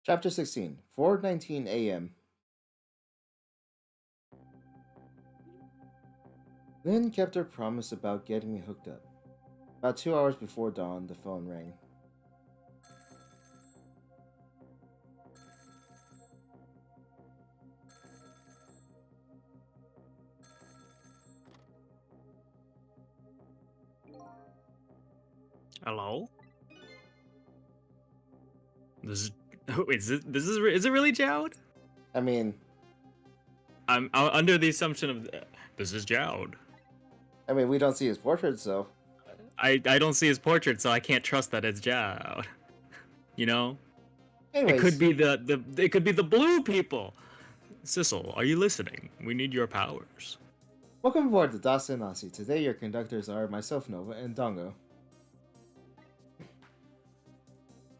Chapter 16, 4:19 a.m. Lynn kept her promise about getting me hooked up. About 2 hours before dawn, the phone rang. Hello? This is is it really Jowd? I mean, I'm under the assumption of this is Jowd. we don't see his portrait, so I don't see his portrait, so I can't trust that it's Jowd. You know, it could anyways, be the blue people. Sissel, are you listening? We need your powers. welcome aboard the Dasen Nasi. Today your conductors are myself, Nova, and Dongo.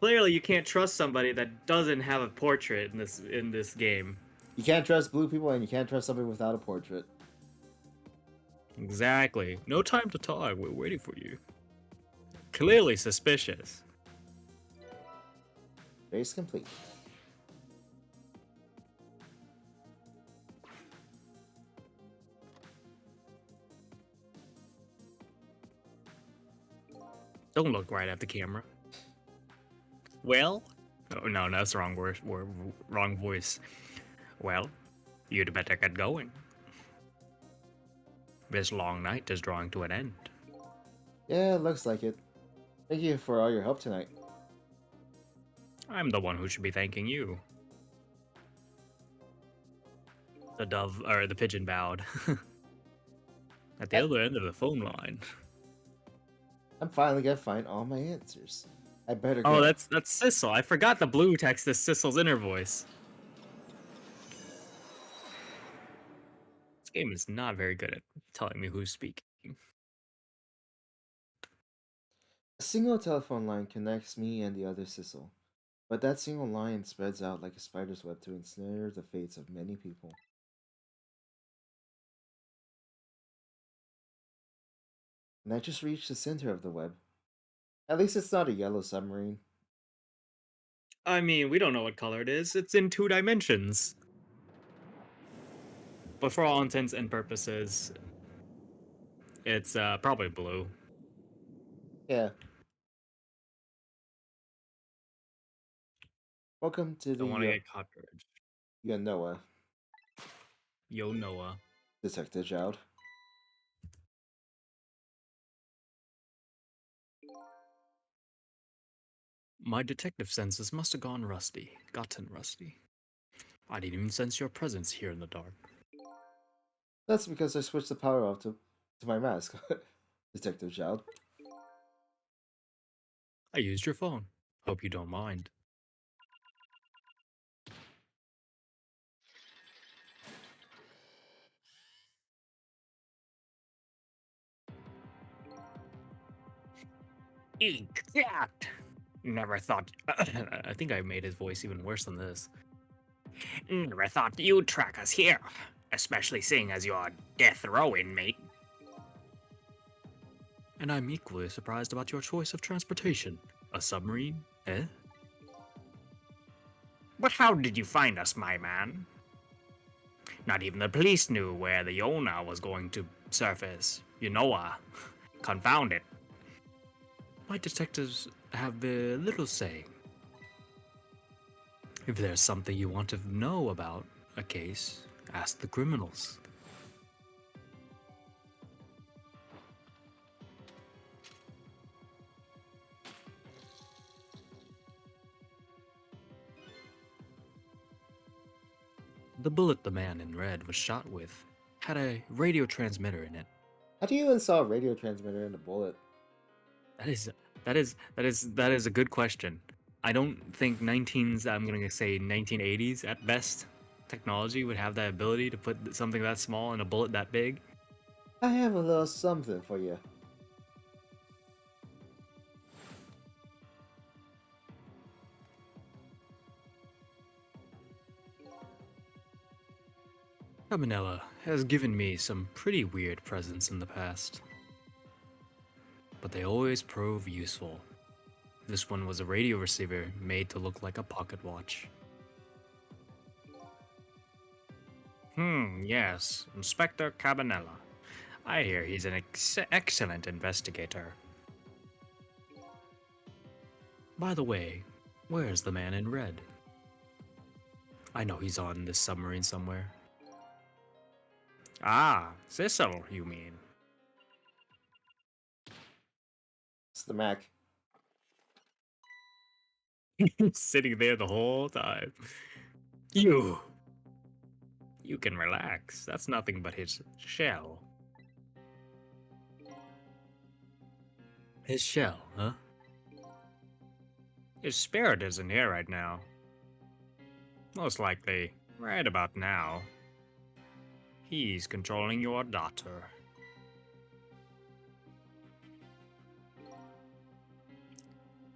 Clearly, you can't trust somebody that doesn't have a portrait in this game. You can't trust blue people, and you can't trust somebody without a portrait. Exactly. No time to talk. We're waiting for you. Clearly suspicious. Race complete. Don't look right at the camera. Well, oh, no, that's the wrong word, wrong voice. Well, you'd better get going. This long night is drawing to an end. Yeah, looks like it. Thank you for all your help tonight. I'm the one who should be thanking you. The dove, or the pigeon bowed. At the I- other end of the phone line. I'm finally gonna find all my answers. I better Oh, go. that's Sissel. I forgot the blue text is Sissel's inner voice. This game is not very good at telling me who's speaking. A single telephone line connects me and the other Sissel, but that single line spreads out like a spider's web to ensnare the fates of many people. And I just reached the center of the web. At least it's not a yellow submarine. I mean, we don't know what color it is. It's in 2 dimensions. But for all intents and purposes, it's probably blue. Yeah. Welcome to Don't want the to get copyrighted. Yanoa, Yo, Noah. Detective Jowd. My detective senses must have gotten rusty. I didn't even sense your presence here in the dark. That's because I switched the power off to my mask, Detective Jowd. I used your phone. Hope you don't mind. Exact. Never thought. I think I made his voice even worse than this. Never thought you'd track us here, especially seeing as you're a death row inmate. And I'm equally surprised about your choice of transportation. A submarine, eh? But how did you find us, my man? Not even the police knew where the Yona was going to surface. You know, confound it. My detectives have very little say. If there's something you want to know about a case, ask the criminals. The bullet the man in red was shot with had a radio transmitter in it. How do you install a radio transmitter in a bullet? That is that is a good question. I don't think 19s, I'm gonna say 1980s at best, technology would have that ability to put something that small in a bullet that big. I have a little something for you. Caminella has given me some pretty weird presents in the past, but they always prove useful. This one was a radio receiver made to look like a pocket watch. Yes, Inspector Cabanella. I hear he's an excellent investigator. By the way, where's the man in red? I know he's on this submarine somewhere. Ah, Cecil, you mean? It's the Mac. Sitting there the whole time. You! You can relax. That's nothing but his shell. His shell, huh? His spirit isn't here right now. Most likely, right about now, he's controlling your daughter.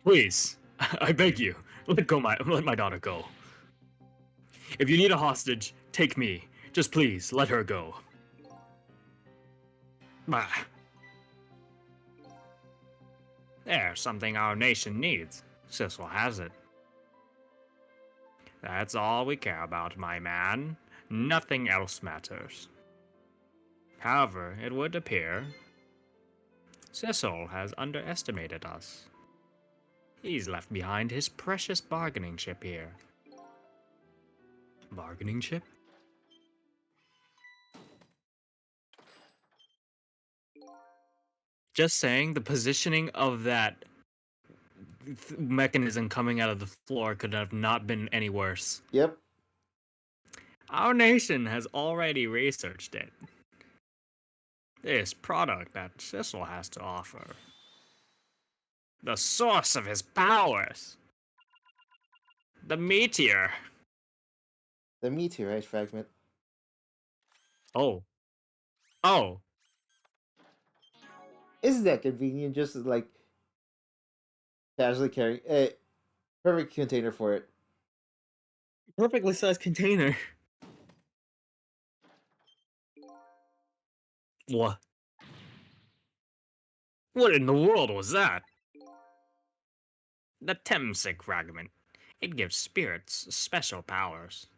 Please, I beg you, let my daughter go. If you need a hostage, take me. Just please, let her go. Bah. There's something our nation needs. Cecil has it. That's all we care about, my man. Nothing else matters. However, it would appear Cecil has underestimated us. He's left behind his precious bargaining chip here. Bargaining chip? Just saying, the positioning of that mechanism coming out of the floor could have not been any worse. Yep. Our nation has already researched it. This product that Cecil has to offer. The source of his powers. The meteor. The meteorite fragment. Oh. Oh. Isn't that convenient? Just like casually carrying a perfect container for it. Perfectly sized container. What? What in the world was that? The Temsig fragment. It gives spirits special powers.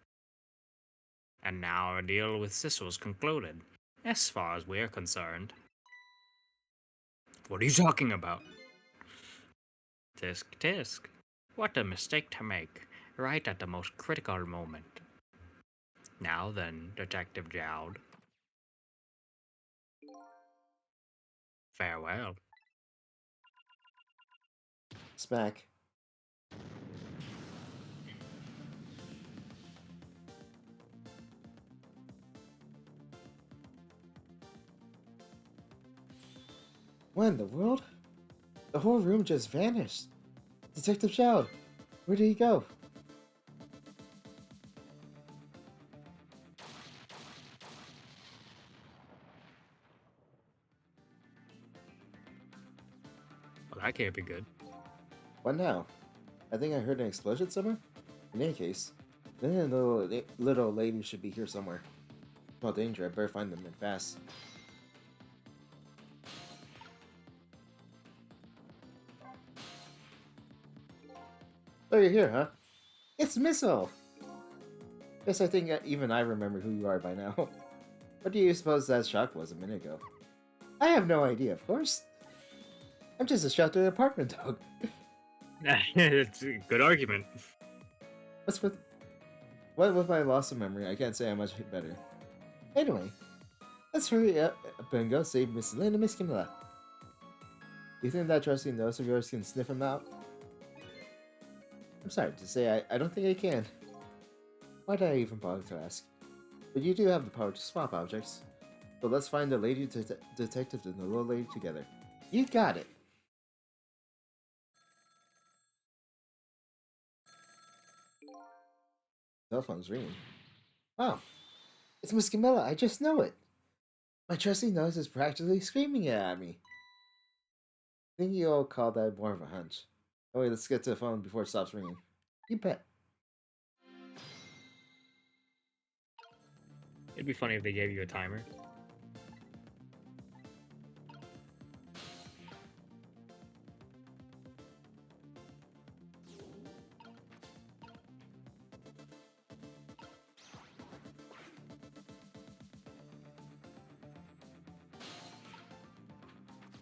And now our deal with Cecil's concluded, as far as we're concerned. What are you talking about? Tisk tisk. What a mistake to make, right at the most critical moment. Now then, Detective Jowd. Farewell. Smack. What in the world? The whole room just vanished. Detective Chow, where did he go? Well, that can't be good. What now? I think I heard an explosion somewhere. In any case, then the little lady should be here somewhere. Small danger, I better find them and fast. Oh, you're here, huh? It's Missile! Yes, I think even I remember who you are by now. What do you suppose that shock was a minute ago? I have no idea, of course. I'm just a sheltered apartment dog. It's a good argument. What's with... What with my loss of memory, I can't say I'm much better. Anyway, let's hurry up and go save Miss Lynn and Miss Camilla. You think that trusty nose of yours can sniff him out? I'm sorry to say, I don't think I can. Why did I even bother to ask? But you do have the power to swap objects. So let's find the lady detective and the little lady together. You got it! Cell phone's ringing. Oh, it's Miss Camilla, I just know it! My trusty nose is practically screaming it at me. I think you'll call that more of a hunch. Oh wait, let's get to the phone before it stops ringing. You bet. It'd be funny if they gave you a timer.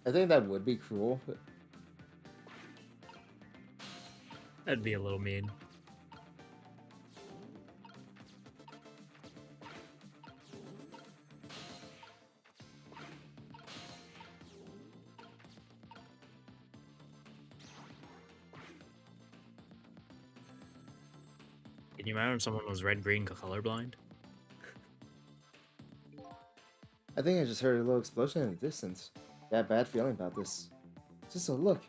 I think that would be cruel. That'd be a little mean. Can you imagine if someone was red-green colorblind? I think I just heard a little explosion in the distance. Got a bad feeling about this. Just a look.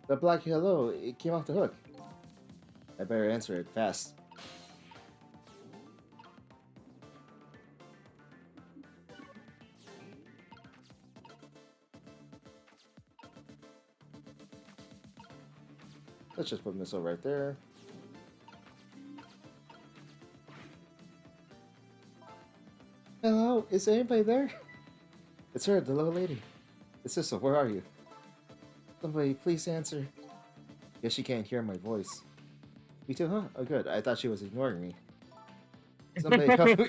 The black hello, it came off the hook. I better answer it fast. Let's just put missile right there. Hello, is anybody there? It's her, the little lady. It's Sissel, where are you? Somebody, please answer. Guess she can't hear my voice. You too, huh? Oh, good. I thought she was ignoring me. Somebody help me.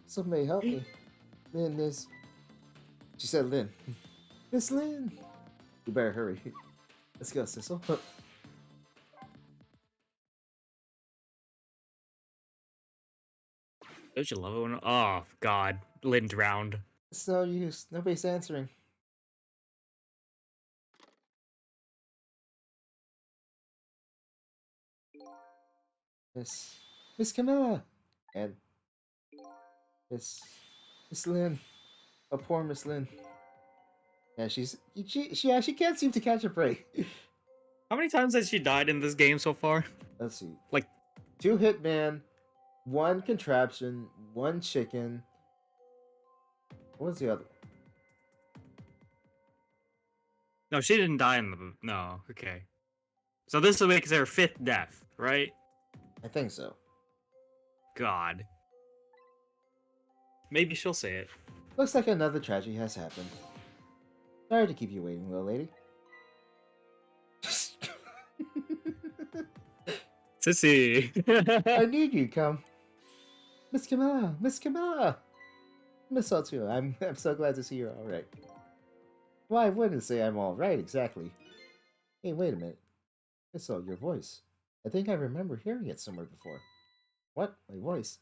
Somebody help me. Lynn is... She said Lynn. Miss Lynn! You better hurry. Let's go, Sissel. Don't you love it when... Oh, God. Lynn drowned. It's no use. Nobody's answering. Miss Camilla! And Miss... Miss Lynn. Oh, poor Miss Lynn. Yeah, she can't seem to catch a break. How many times has she died in this game so far? Let's see. Like, 2 hitman, 1 contraption, 1 chicken. What was the other? no, she didn't die in the... No, okay. So this will make her 5th death, right? I think so. God. Maybe she'll say it. Looks like another tragedy has happened. Sorry to keep you waiting, little lady. Sissy. I knew you'd come. Miss Camilla! Miss Camilla! Miss all too. I'm so glad to see you're alright. Well, I wouldn't say I'm alright exactly. Hey, wait a minute. Miss all, your voice. I think I remember hearing it somewhere before. What? My voice?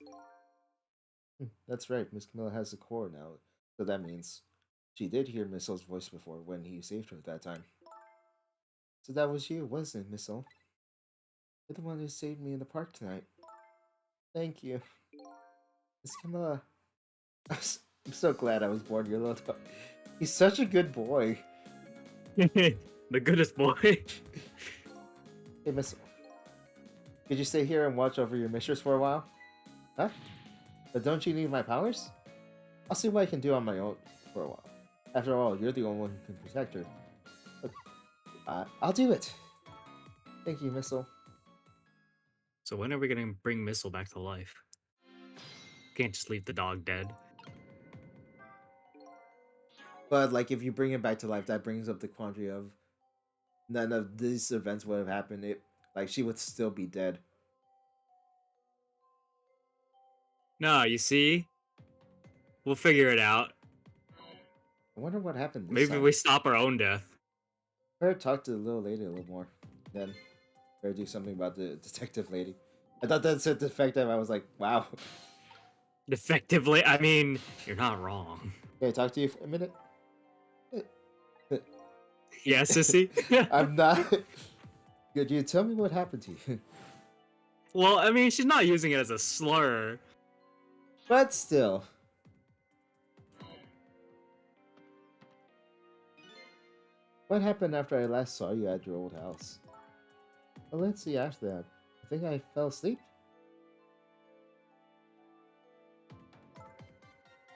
That's right, Miss Camilla has a core now, so that means she did hear Missel's voice before when he saved her at that time. So that was you, wasn't it, Missel? You're the one who saved me in the park tonight. Thank you. Miss Camilla. I'm so glad I was born your little dog. He's such a good boy. The goodest boy. Hey, Missel. Could you stay here and watch over your mistress for a while? Huh? But don't you need my powers? I'll see what I can do on my own for a while. After all, you're the only one who can protect her. Look, I'll do it. Thank you, Missile. So when are we gonna bring Missile back to life? Can't just leave the dog dead. But, like, if you bring him back to life, that brings up the quandary of none of these events would have happened. Like, she would still be dead. No, you see? We'll figure it out. I wonder what happened this Maybe time. we stop our own death. Better talk to the little lady a little more. Then, better do something about the detective lady. I thought that said defective. I was like, wow. Defectively? I mean, you're not wrong. Can I talk to you for a minute? Yeah, sissy? I'm not. Could you tell me what happened to you? Well, I mean, she's not using it as a slur. But still. What happened after I last saw you at your old house? Well, let's see after that. I think I fell asleep.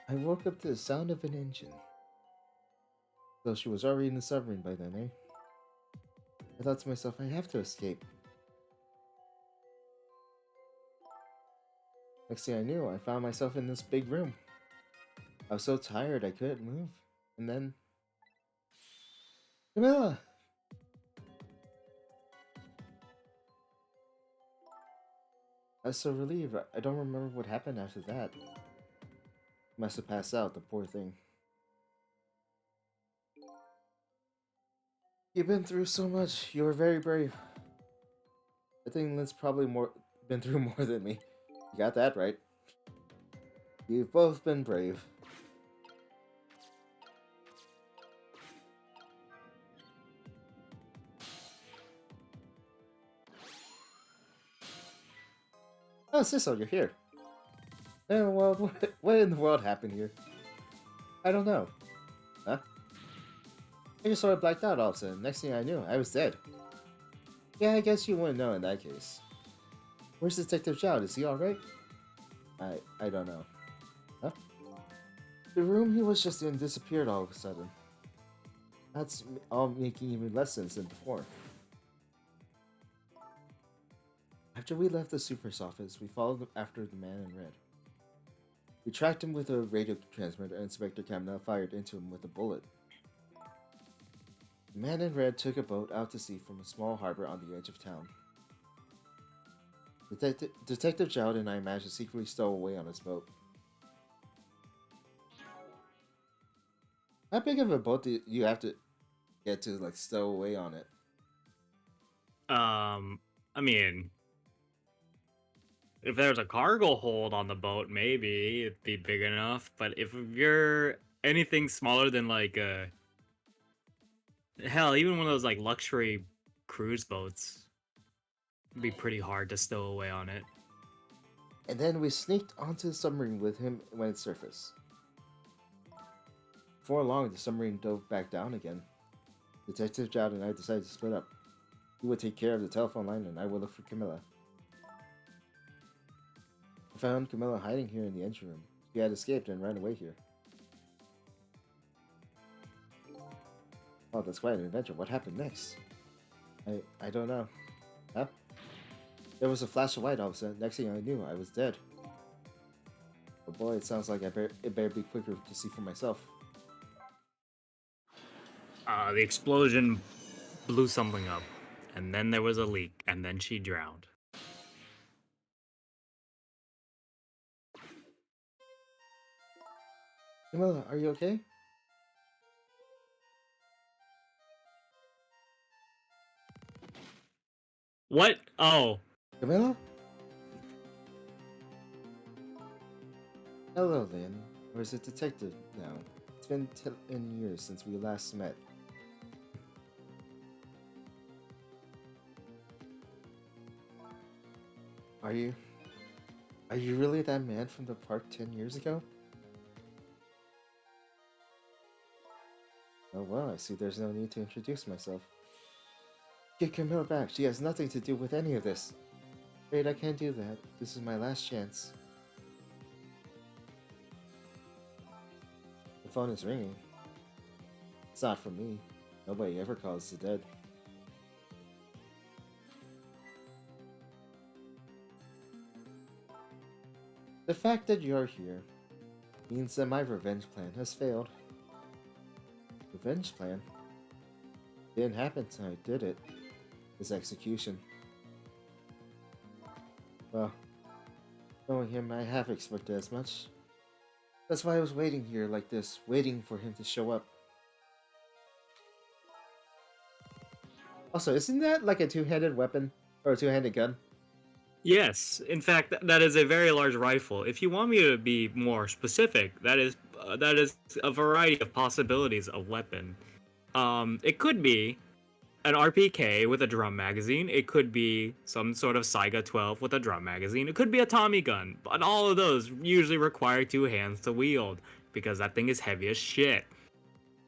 I woke up to the sound of an engine. So she was already in the submarine by then, eh? I thought to myself, I have to escape. Next thing I knew, I found myself in this big room. I was so tired I couldn't move. And then... Camilla! I was so relieved. I don't remember what happened after that. Must have passed out, the poor thing. You've been through so much. You were very brave. I think Lynn's probably more been through more than me. You got that right. You've both been brave. Oh, Sissel, you're here. Well, what in the world happened here? I don't know. Huh? I just sort of blacked out all of a sudden. Next thing I knew, I was dead. Yeah, I guess you wouldn't know in that case. Where's Detective Child? Is he alright? I don't know. Huh? The room he was just in disappeared all of a sudden. That's all making even less sense than before. After we left the super's office, we followed after the man in red. We tracked him with a radio transmitter, and Inspector Kamna fired into him with a bullet. The man in red took a boat out to sea from a small harbor on the edge of town. Detective Jowd and I managed to secretly stow away on his boat. How big of a boat do you have to get to, like, stow away on it? I mean, if there's a cargo hold on the boat, maybe it'd be big enough. But if you're anything smaller than like hell, even one of those like luxury cruise boats, it'd be pretty hard to stow away on it. And then we sneaked onto the submarine with him when it surfaced. Before long, the submarine dove back down again. Detective Jowd and I decided to split up. He would take care of the telephone line, and I would look for Camilla. I found Camilla hiding here in the engine room. She had escaped and ran away here. Oh, that's quite an adventure. What happened next? I don't know. Huh? There was a flash of light all of a sudden. Next thing I knew, I was dead. But boy, it sounds like it better be quicker to see for myself. The explosion blew something up, and then there was a leak, and then she drowned. Camilla, are you okay? What? Oh, Camilla? Hello, Lynn. Or is it detective now? It's been 10 years since we last met. Are you? Are you really that man from the park 10 years ago? Oh well, I see there's no need to introduce myself. Get Camilla back. She has nothing to do with any of this. Afraid I can't do that. This is my last chance. The phone is ringing. It's not from me. Nobody ever calls the dead. The fact that you're here means that my revenge plan has failed. Revenge plan? Didn't happen tonight, did it? His execution. Well, knowing him, I have expected as much. That's why I was waiting here like this, waiting for him to show up. Also, isn't that like a two-handed weapon? Or a two-handed gun? yes. In fact, that is a very large rifle. If you want me to be more specific, that is a variety of possibilities of weapon. It could be an RPK with a drum magazine. It could be some sort of Saiga 12 with a drum magazine. It could be a Tommy gun. But all of those usually require two hands to wield because that thing is heavy as shit.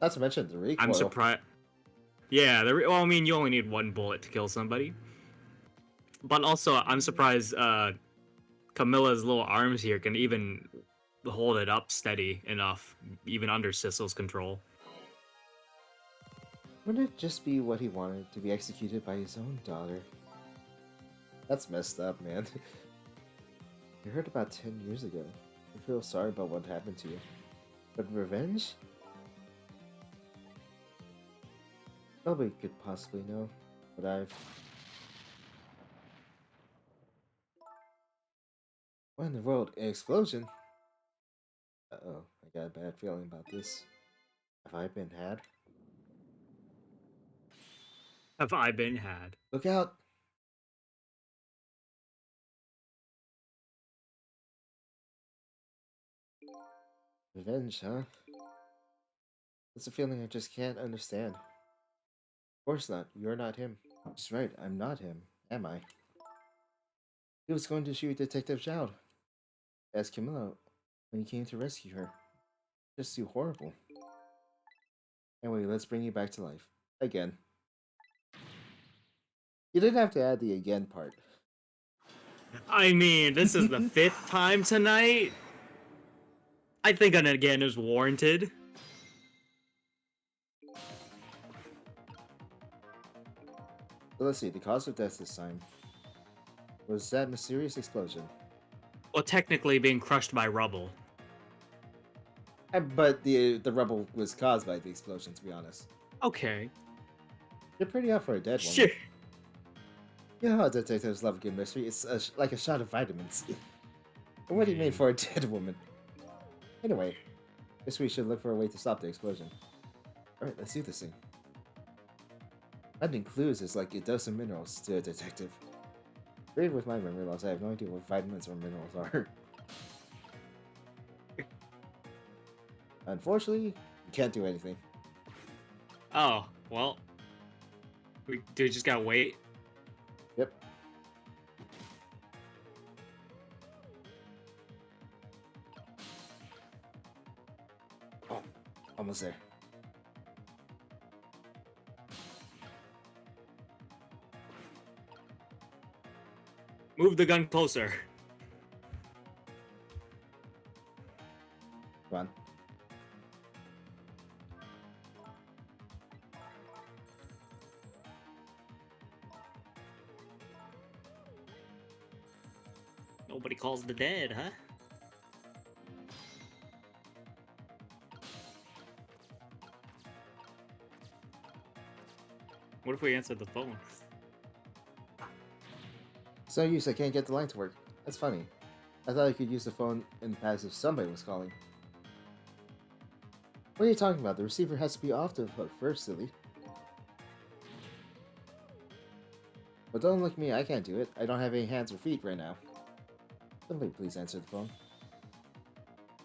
Not to mention the I'm recoil. surprised. Yeah, well, I mean, you only need one bullet to kill somebody. But also, I'm surprised Camilla's little arms here can even hold it up steady enough, even under Sissel's control. Wouldn't it just be what he wanted, to be executed by his own daughter? That's messed up, man. I heard about 10 years ago. I feel sorry about what happened to you. But revenge? Nobody could possibly know. But I've... What in the world? An explosion? Uh-oh, I got a bad feeling about this. Have I been had? Have I been had? Look out! Revenge, huh? That's a feeling I just can't understand. Of course not. You're not him. That's right. I'm not him, am I? He was going to shoot Detective Zhao. As Camilla when he came to rescue her. Just too horrible. Anyway, let's bring you back to life. Again. You didn't have to add the again part. I mean, this is the 5th time tonight. I think an again is warranted. So let's see, the cause of death this time was that mysterious explosion. Well, technically being crushed by rubble. But the rubble was caused by the explosion, to be honest. Okay. You're pretty up for a dead woman. Shit. You know how detectives love a good mystery? It's like a shot of vitamins. What do you mean for a dead woman? Anyway, guess we should look for a way to stop the explosion. Alright, let's do this thing. Finding clues is like a dose of minerals to a detective. Great with my memory loss, I have no idea what vitamins or minerals are. Unfortunately, you can't do anything. Oh, well. We just gotta wait. Yep. Oh, almost there. Move the gun closer. Come on. Nobody calls the dead, huh? What if we answered the phone? It's no use, I can't get the line to work. That's funny. I thought I could use the phone in the past if somebody was calling. What are you talking about? The receiver has to be off the hook first, silly. But don't look at me, I can't do it. I don't have any hands or feet right now. Somebody please answer the phone.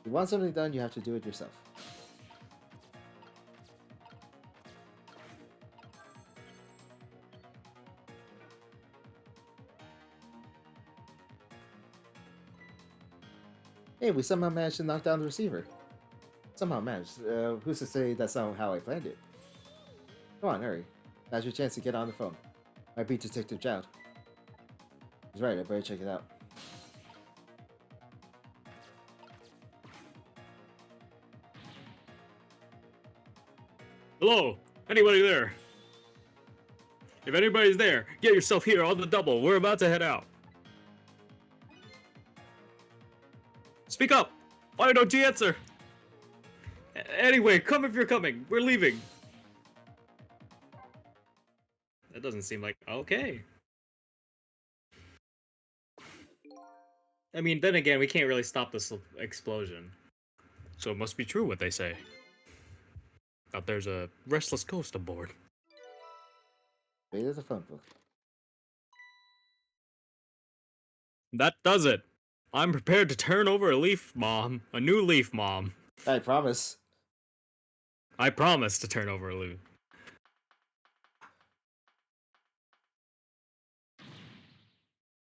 If you want something done, you have to do it yourself. Hey, we somehow managed to knock down the receiver. Somehow managed. Who's to say that's not how I planned it? Come on, hurry. Now's your chance to get on the phone. Might be Detective Jout. He's right, I better check it out. Hello? Anybody there? If anybody's there, get yourself here on the double. We're about to head out. Speak up! Why don't you answer? Anyway, come if you're coming. We're leaving. That doesn't seem like... Okay. I mean, then again, we can't really stop this explosion. So it must be true what they say. That there's a restless ghost aboard. Wait, there's a phone book. That does it. I'm prepared to turn over a leaf, Mom. A new leaf, Mom. I promise. I promise to turn over a leaf.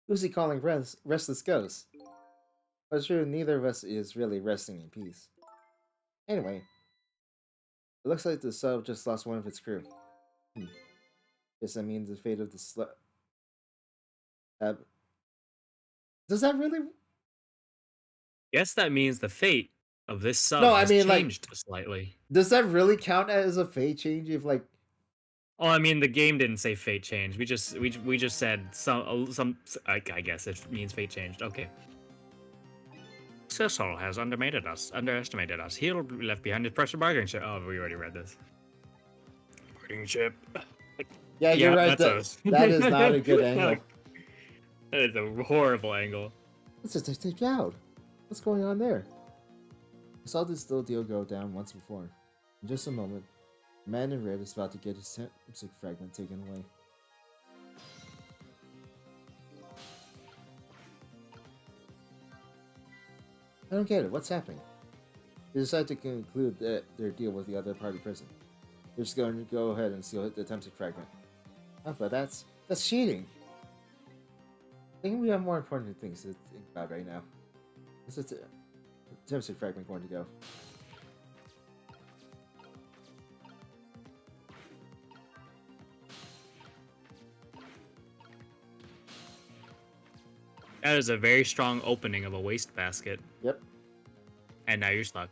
Who's he calling restless ghost? But true, neither of us is really resting in peace. Anyway, it looks like the sub just lost one of its crew. Guess that means the fate of the does that really? Guess that means the fate of this sub No, I has mean, like, changed slightly. does that really count as a fate change if, like... Oh, I mean, the game didn't say fate change. We just said some. I guess it means fate changed. Okay. Cecil has underestimated us. He'll be left behind his precious bargaining ship. Oh, we already read this. Bargaining ship. Yeah, you're right. That is not a good angle. That is a horrible angle. Let's just take you out. What's going on there? I saw this little deal go down once before. In just a moment, The man in red is about to get his Temsic fragment taken away. I don't get it. What's happening? They decide to conclude their deal with the other party prison. They're just going to go ahead and steal the Temsic fragment. Oh, but that's cheating. I think we have more important things to think about right now. Where's the Temsic fragment going to go? That is a very strong opening of a wastebasket. Yep. And now you're stuck.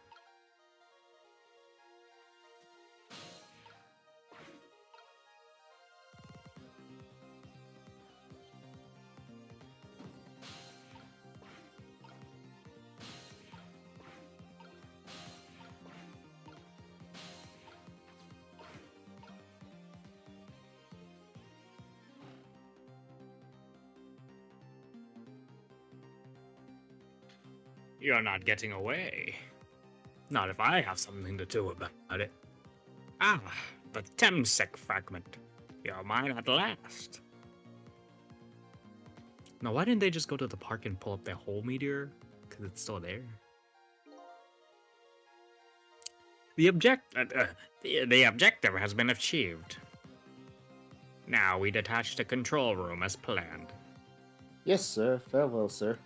You're not getting away. Not if I have something to do about it. Ah, the Temsec fragment. You're mine at last. Now, why didn't they just go to the park and pull up their whole meteor? Because it's still there. The objective has been achieved. Now we detach the control room as planned. Yes, sir. Farewell, sir.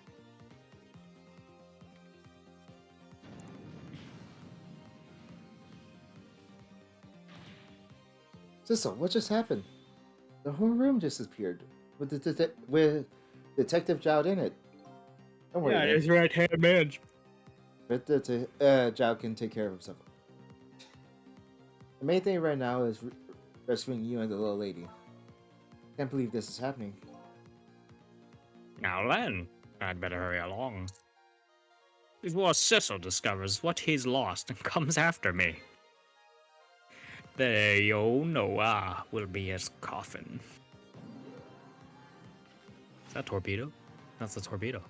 Sissel, what just happened? The whole room just disappeared with with Detective Jowd in it. Don't worry, man. his right-hand man. But Jowd can take care of himself. The main thing right now is rescuing you and the little lady. Can't believe this is happening. Now then, I'd better hurry along. Before Sissel discovers what he's lost and comes after me. The Yo-Noah will be his coffin. Is that torpedo? That's a torpedo.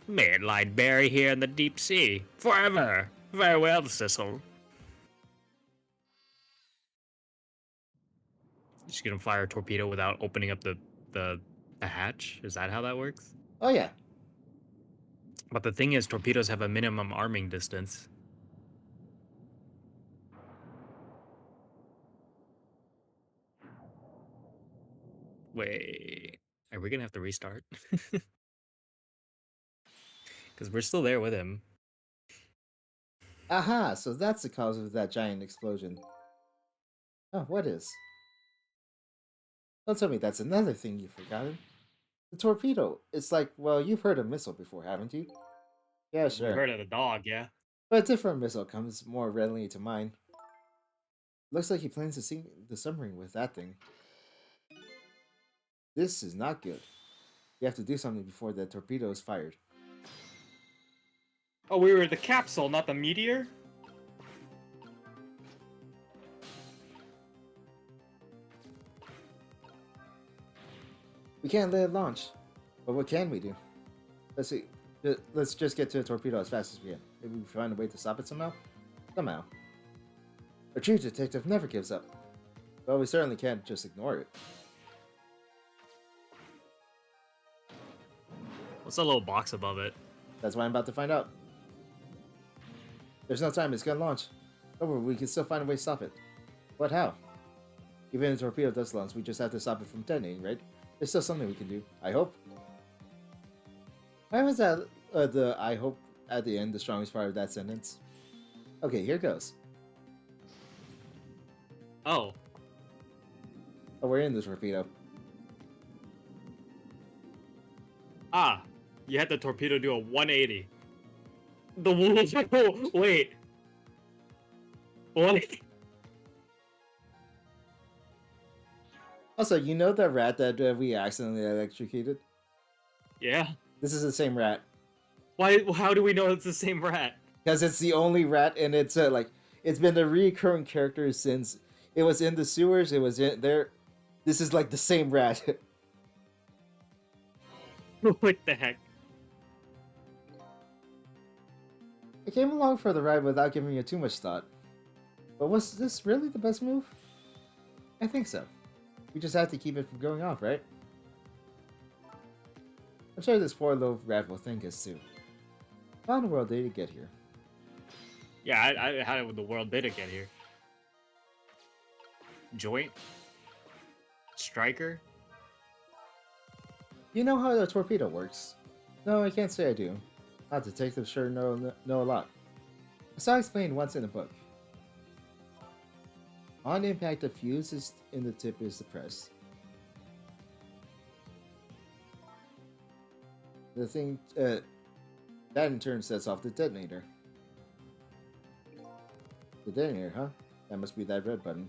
May it lie buried here in the deep sea, forever. Farewell, Sissel. Just gonna fire a torpedo without opening up the hatch? Is that how that works? Oh yeah. But the thing is, torpedoes have a minimum arming distance. Wait, are we gonna have to restart? Because we're still there with him. Aha! So that's the cause of that giant explosion. Oh, what is? Don't tell me that's another thing you've forgotten. The torpedo. It's like, well, you've heard of missile before, haven't you? Yeah, sure. We heard of the dog, yeah. But a different missile comes more readily to mind. Looks like he plans to sink the submarine with that thing. This is not good. You have to do something before the torpedo is fired. Oh, we were the capsule, not the meteor? We can't let it launch. But what can we do? Let's see. Let's just get to the torpedo as fast as we can. Maybe we find a way to stop it somehow? Somehow. A true detective never gives up. But we certainly can't just ignore it. What's that little box above it? That's why I'm about to find out. There's no time, it's gonna launch. However, we can still find a way to stop it. But how? Even if the torpedo does launch, we just have to stop it from detonating, right? There's still something we can do. I hope. Why was that the I hope at the end the strongest part of that sentence? Okay, here goes. Oh. Oh, we're in the torpedo. Ah. You had the torpedo do a 180. The wait. What? Also, you know the rat that we accidentally electrocuted? Yeah. This is the same rat. Why? How do we know it's the same rat? Because it's the only rat, and it's like it's been a recurring character since it was in the sewers. It was in there. This is like the same rat. What the heck? I came along for the ride without giving it too much thought. But was this really the best move? I think so. We just had to keep it from going off, right? I'm sure this poor little rat will thank us too. How in the world did it get here? Yeah, how did the world did it get here? Joint? Striker? You know how the torpedo works? No, I can't say I do. Our detectives sure know a lot. I saw explained once in a book. On impact, the fuse is in the tip is depressed. The thing that in turn sets off the detonator. The detonator, huh? That must be that red button.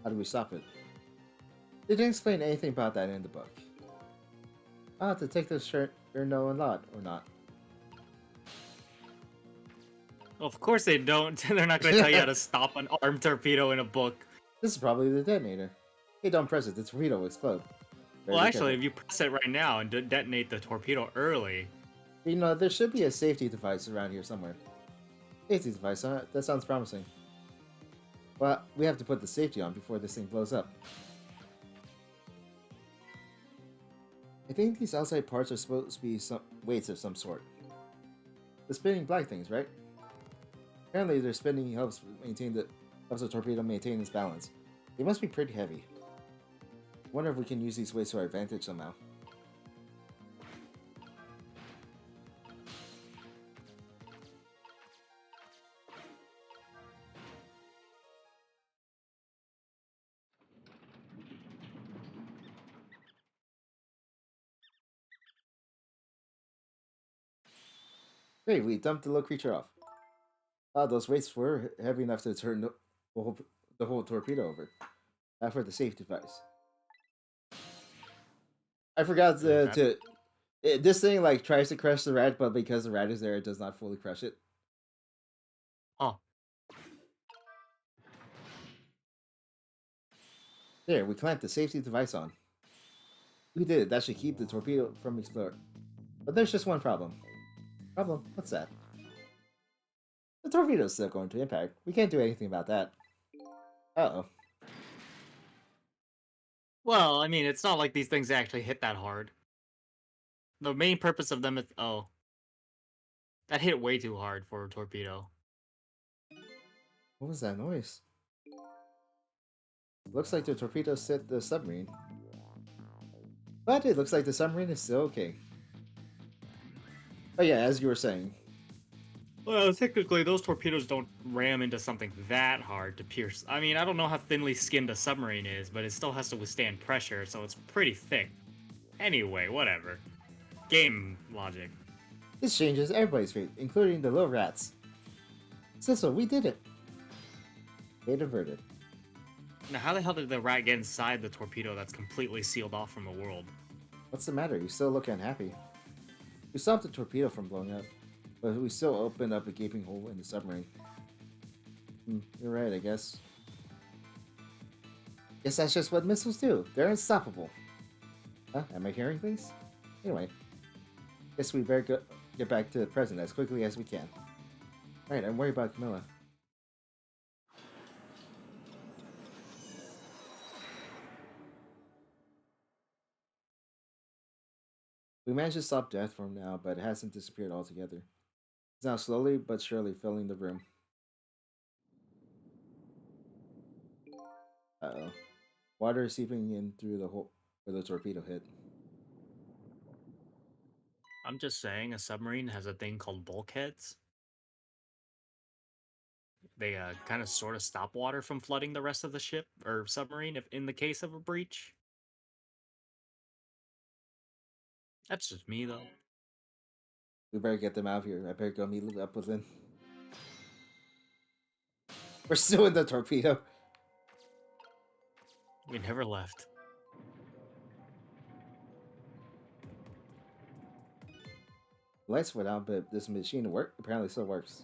How do we stop it? They didn't explain anything about that in the book. Detectives sure know a lot, or not. Of course they don't. They're not going to tell you how to stop an armed torpedo in a book. This is probably the detonator. Hey, don't press it, the torpedo will explode. Better Well, be actually, careful. if you press it right now and detonate the torpedo early, You know, there should be a safety device around here somewhere. Safety device, huh? That sounds promising. Well, we have to put the safety on before this thing blows up. I think these outside parts are supposed to be some weights of some sort. The spinning black things, right? Apparently, their spinning helps the torpedo maintain its balance. They must be pretty heavy. I wonder if we can use these weights to our advantage somehow. Great, we dumped the little creature off. Ah, those weights were heavy enough to turn the whole torpedo over. Now for the safety device. I forgot this thing like tries to crush the rat, but because the rat is there, it does not fully crush it. oh, There, we clamped the safety device on. We did it. That should keep the torpedo from exploding. But there's just one problem. Problem? What's that? The torpedo's still going to impact. We can't do anything about that. Uh-oh. well, I mean, it's not like these things actually hit that hard. The main purpose of them is that hit way too hard for a torpedo. What was that noise? Looks like the torpedo hit the submarine. But it looks like the submarine is still okay. But yeah, as you were saying. Well, technically, those torpedoes don't ram into something that hard to pierce. I mean, I don't know how thinly skinned a submarine is, but it still has to withstand pressure, so it's pretty thick. Anyway, whatever. Game logic. This changes everybody's fate, including the little rats. Cecil, we did it. Fate averted. Now, how the hell did the rat get inside the torpedo that's completely sealed off from the world? What's the matter? You still look unhappy. We stopped the torpedo from blowing up, but we still opened up a gaping hole in the submarine. You're right, I guess. Guess that's just what missiles do. They're unstoppable. Huh? Am I hearing things? Anyway, guess we better get back to the present as quickly as we can. Alright, I'm worried about Camilla. We managed to stop death from now, but it hasn't disappeared altogether. It's now slowly but surely filling the room. Uh-oh. Water is seeping in through the hole where the torpedo hit. I'm just saying, a submarine has a thing called bulkheads. They kind of sort of stop water from flooding the rest of the ship or submarine if in the case of a breach. That's just me, though. We better get them out of here. I better go meet up with Lynn. We're still in the torpedo. We never left. Lights went out, but this machine apparently still works.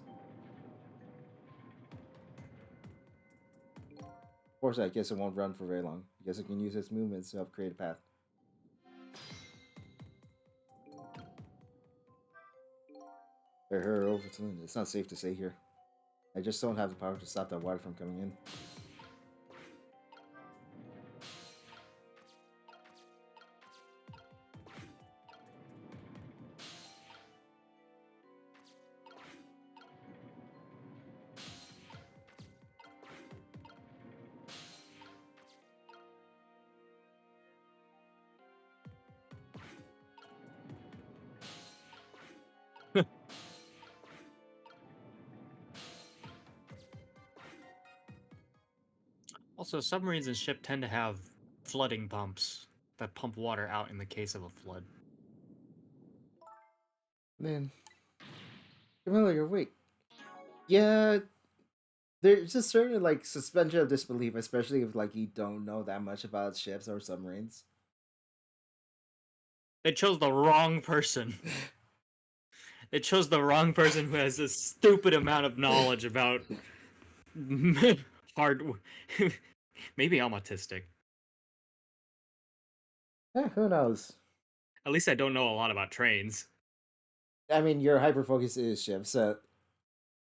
Of course, I guess it won't run for very long. I guess it can use its movements to help create a path. Better hurry over to Lynn. It's not safe to stay here. I just don't have the power to stop that water from coming in. Also, submarines and ships tend to have flooding pumps that pump water out in the case of a flood. Man, Camilla, you're awake. Yeah, there's a certain like suspension of disbelief, especially if like you don't know that much about ships or submarines. They chose the wrong person. They chose the wrong person who has a stupid amount of knowledge about hard. Maybe I'm autistic. Who knows? At least I don't know a lot about trains. I mean, your hyper focus is ships, so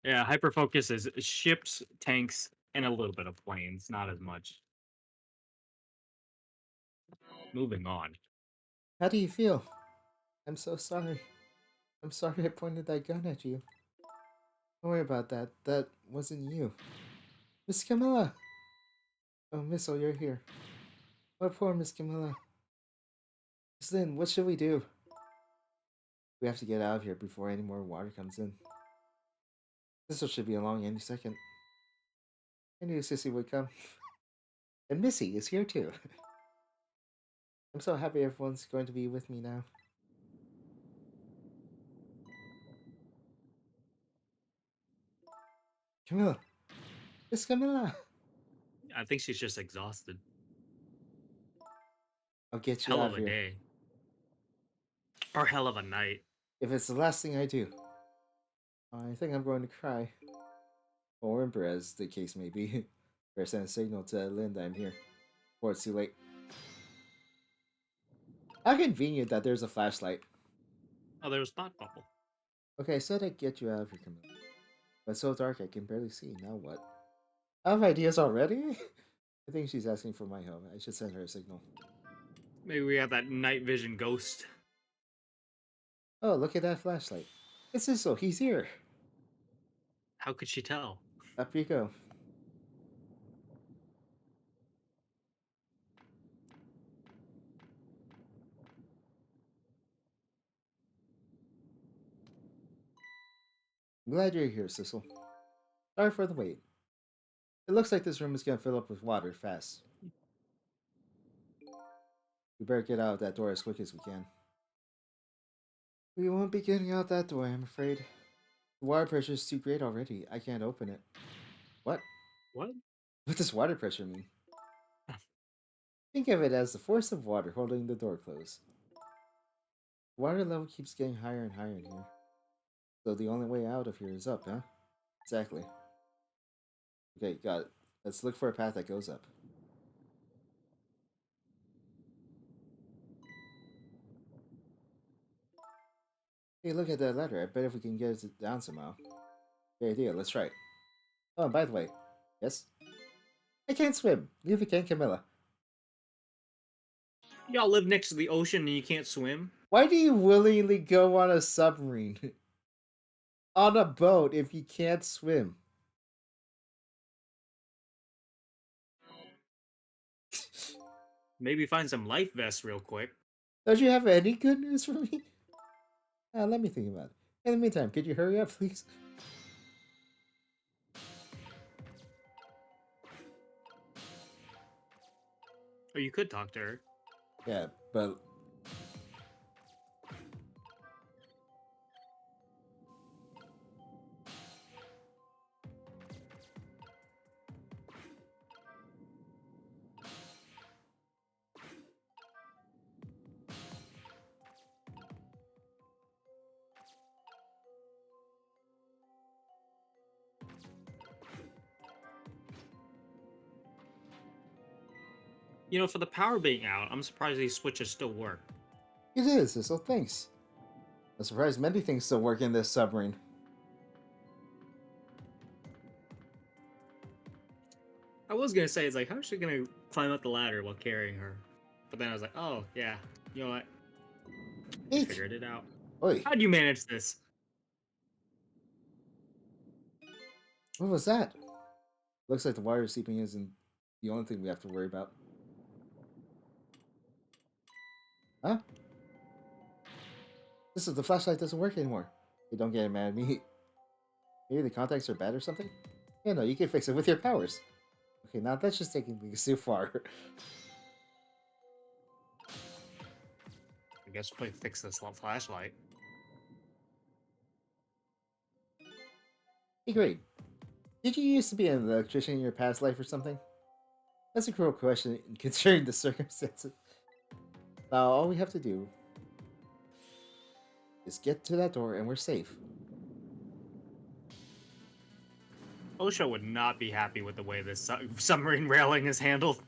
Yeah, hyperfocus is ships, tanks, and a little bit of planes, not as much. Moving on. how do you feel? I'm so sorry. I'm sorry I pointed that gun at you. Don't worry about that. That wasn't you. Miss Camilla! Oh, Missile, you're here. Oh, poor Miss Camilla. Miss Lynn, what should we do? We have to get out of here before any more water comes in. This should be along any second. I knew Sissy would come. And Missy is here too. I'm so happy everyone's going to be with me now. Camilla! Miss Camilla! I think she's just exhausted. I'll get you Hell out of of a here. day. Or hell of a night. If it's the last thing I do, I think I'm going to cry. Or whimper, as the case may be. Better send a signal to Linda I'm here. Before it's too late. How convenient that there's a flashlight. Oh, there was thought bubble. Okay, I said I'd get you out of here, Camilla. But it's so dark I can barely see. Now what? I have ideas already? I think she's asking for my help. I should send her a signal. Maybe we have that night vision ghost. Oh, look at that flashlight. It's Cecil. He's here. How could she tell? Up you go. I'm glad you're here, Cecil. Sorry for the wait. It looks like this room is gonna fill up with water fast. We better get out that door as quick as we can. We won't be getting out that door, I'm afraid. The water pressure is too great already. I can't open it. What? What? What does water pressure mean? Think of it as the force of water holding the door closed. The water level keeps getting higher and higher in here. So the only way out of here is up, huh? Exactly. Okay, got it. Let's look for a path that goes up. Hey, look at that ladder. I bet if we can get it down somehow. Great idea, let's try it. Oh, and by the way, yes? I can't swim. Neither can Camilla. Y'all live next to the ocean and you can't swim? Why do you willingly go on a submarine? On a boat if you can't swim? Maybe find some life vests real quick. Don't you have any good news for me? Let me think about it. In the meantime, could you hurry up, please? Or you could talk to her. Yeah, but You know, for the power being out, I'm surprised these switches still work. it is, so thanks. I'm surprised many things still work in this submarine. I was gonna say, it's like, how's she gonna climb up the ladder while carrying her? But then I was like, oh yeah, you know what? I Eek! figured it out. Oi, How'd you manage this? what was that? Looks like the water seeping isn't the only thing we have to worry about. Huh? This is the flashlight doesn't work anymore. Hey, don't get mad at me. Maybe the contacts are bad or something? Yeah, no, you can fix it with your powers. Okay, now that's just taking things too far. I guess we fix this flashlight. Hey, great. Did you used to be an electrician in your past life or something? That's a cruel question considering the circumstances. Now, all we have to do is get to that door and we're safe. OSHA would not be happy with the way this submarine railing is handled.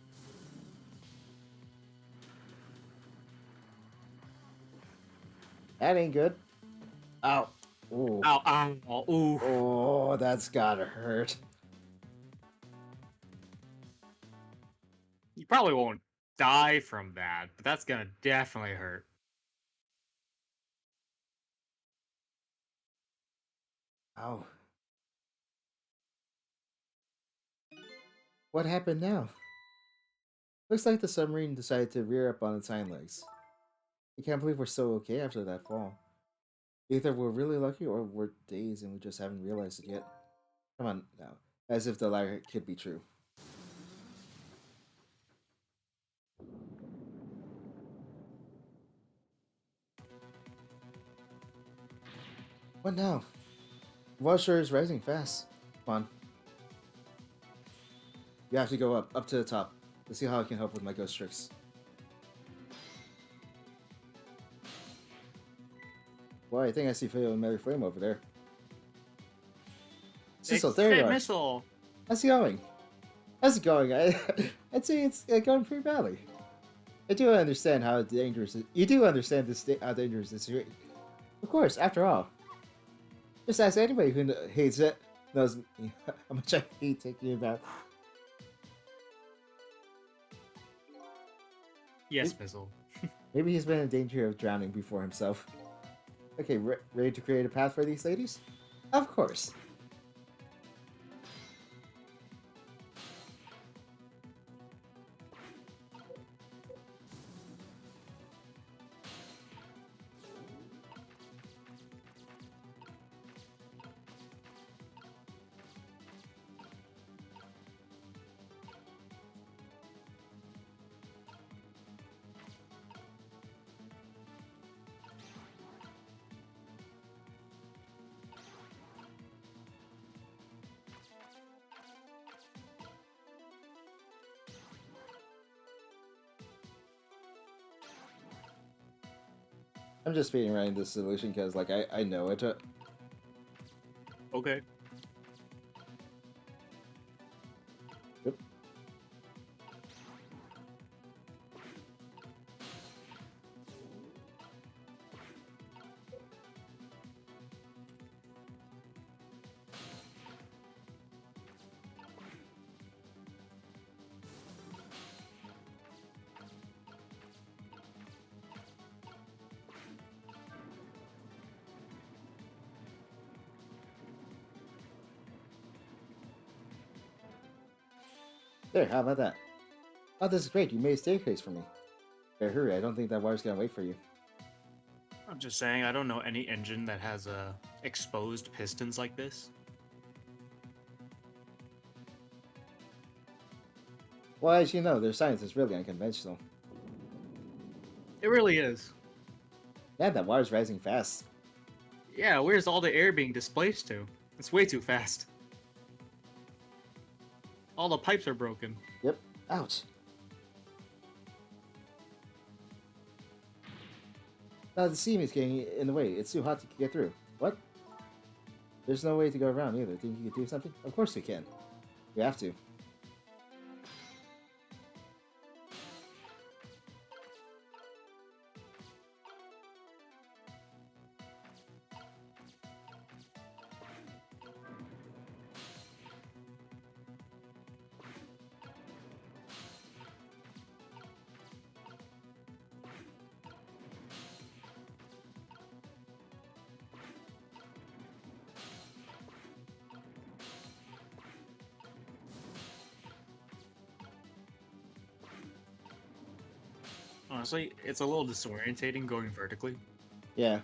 That ain't good. Ow. Ooh. Ow, ow, oh, ooh. Oh, that's gotta hurt. You probably won't die from that, but that's gonna definitely hurt. Ow. What happened now? Looks like the submarine decided to rear up on its hind legs. I can't believe we're so okay after that fall. Either we're really lucky or we're dazed and we just haven't realized it yet. Come on now. As if the latter could be true. What now? The water sure is rising fast. Come on. You have to go up to the top. Let's see how I can help with my ghost tricks. Boy, I think I see Phil and Mary Flame over there. Cecil, there you are. Missile. How's it going? How's it going? I'd say it's going pretty badly. I do understand how dangerous you do understand how dangerous this is. Of course, after all. Just ask anybody who hates it knows how much I hate taking it back. Yes, missile. Maybe he's been in danger of drowning before himself. Okay, ready to create a path for these ladies? Of course. I'm just speeding running this solution because, like, I know it. Okay. Yep. There, how about that? Oh, this is great. You made a staircase for me. Better hurry. I don't think that water's gonna wait for you. I'm just saying, I don't know any engine that has exposed pistons like this. Well, as you know, their science is really unconventional. It really is. Yeah, that water's rising fast. Yeah, where's all the air being displaced to? It's way too fast. All the pipes are broken. Yep. Ouch. Now the seam is getting in the way. It's too hot to get through. What? There's no way to go around either. Think you could do something? Of course we can. We have to. Honestly, it's a little disorientating going vertically. Yeah.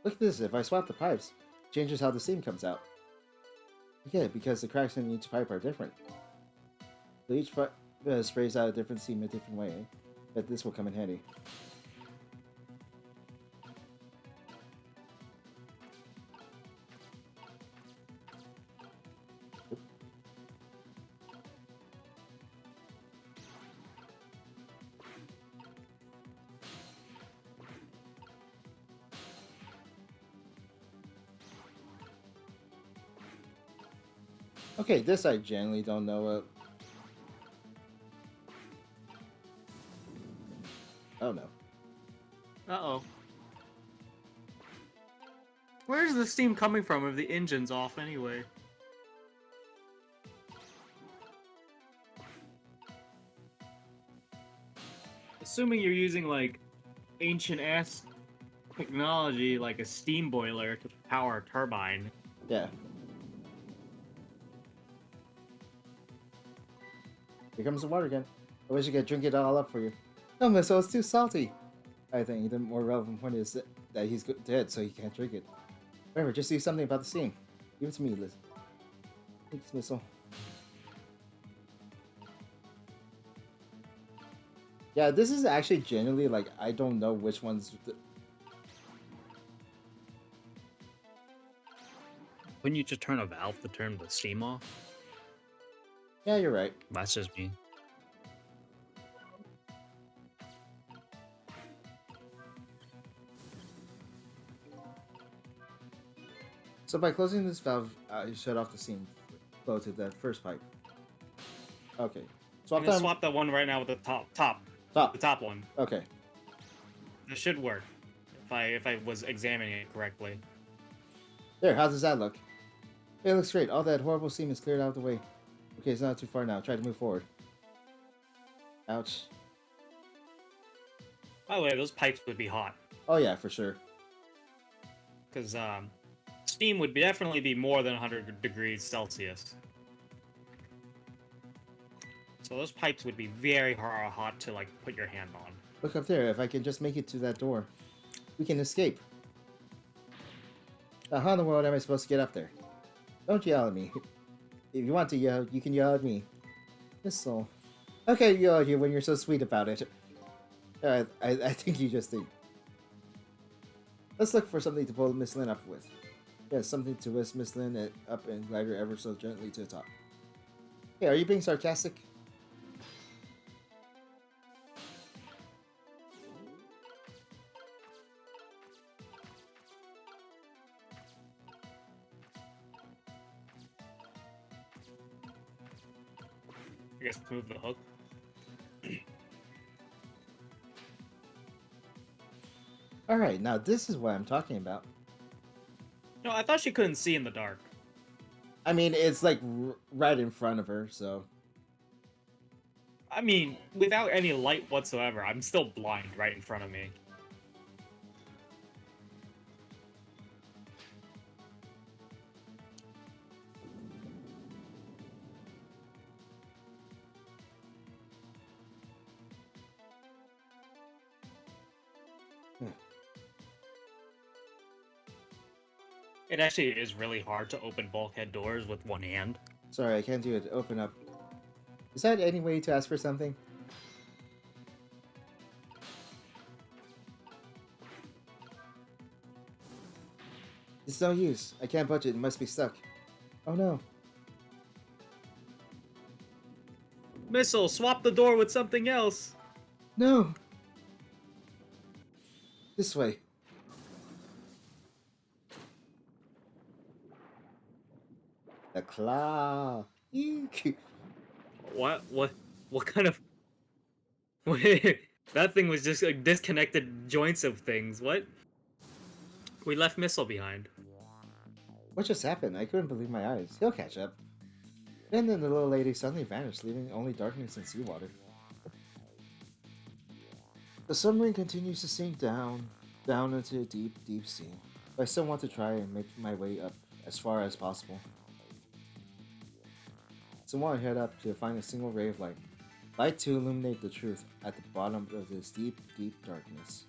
Look at this. If I swap the pipes, it changes how the steam comes out. Okay, because the cracks in each pipe are different. So each pipe sprays out a different steam a different way. But this will come in handy. Okay, this I generally don't know. Oh no. Uh-oh. Where's the steam coming from if the engine's off anyway? Assuming you're using, like, ancient-ass technology, like a steam boiler to power a turbine. Yeah. Here comes the water again. I wish I could drink it all up for you. No, Miss, it's too salty. I think the more relevant point is that he's dead, so he can't drink it. Whatever, just do something about the steam. Give it to me, Liz. Thanks, Missile. Yeah, this is actually genuinely, like, I don't know which one's... Wouldn't you just turn a valve to turn the steam off? Yeah, you're right. That's just me. So by closing this valve, you shut off the steam flow to that first pipe. Okay. I'm gonna swap that one right now with the top. The top one. Okay. This should work. If I was examining it correctly. There, how does that look? It looks great. All that horrible steam is cleared out of the way. Okay, it's not too far now. Try to move forward. Ouch. By the way, those pipes would be hot. Oh yeah, for sure. Because steam would definitely be more than 100 degrees Celsius. So those pipes would be very hot to, like, put your hand on. Look up there. If I can just make it to that door, we can escape. Now, how in the world am I supposed to get up there? Don't yell at me. If you want to yell, you can yell at me. Missile. Okay, yell at you when you're so sweet about it. I think you just think. Let's look for something to pull Miss Lynn up with. Yeah, something to whisk Miss Lynn up and glide her ever so gently to the top. Hey, are you being sarcastic? I guess move the hook. Alright, now this is what I'm talking about. No, I thought she couldn't see in the dark. I mean, it's like right in front of her, so... I mean, without any light whatsoever, I'm still blind right in front of me. It actually is really hard to open bulkhead doors with one hand. Sorry, I can't do it. Open up. Is that any way to ask for something? It's no use. I can't budge it. It must be stuck. Oh no. Missile, swap the door with something else. No! This way. The claw. Eek. What kind of... That thing was just like disconnected joints of things. What? We left Missile behind. What just happened? I couldn't believe my eyes. He'll catch up. And then the little lady suddenly vanished, leaving only darkness and seawater. The submarine continues to sink down into deep, deep sea. but I still want to try and make my way up as far as possible. So I want to head up to find a single ray of light to illuminate the truth at the bottom of this deep, deep darkness.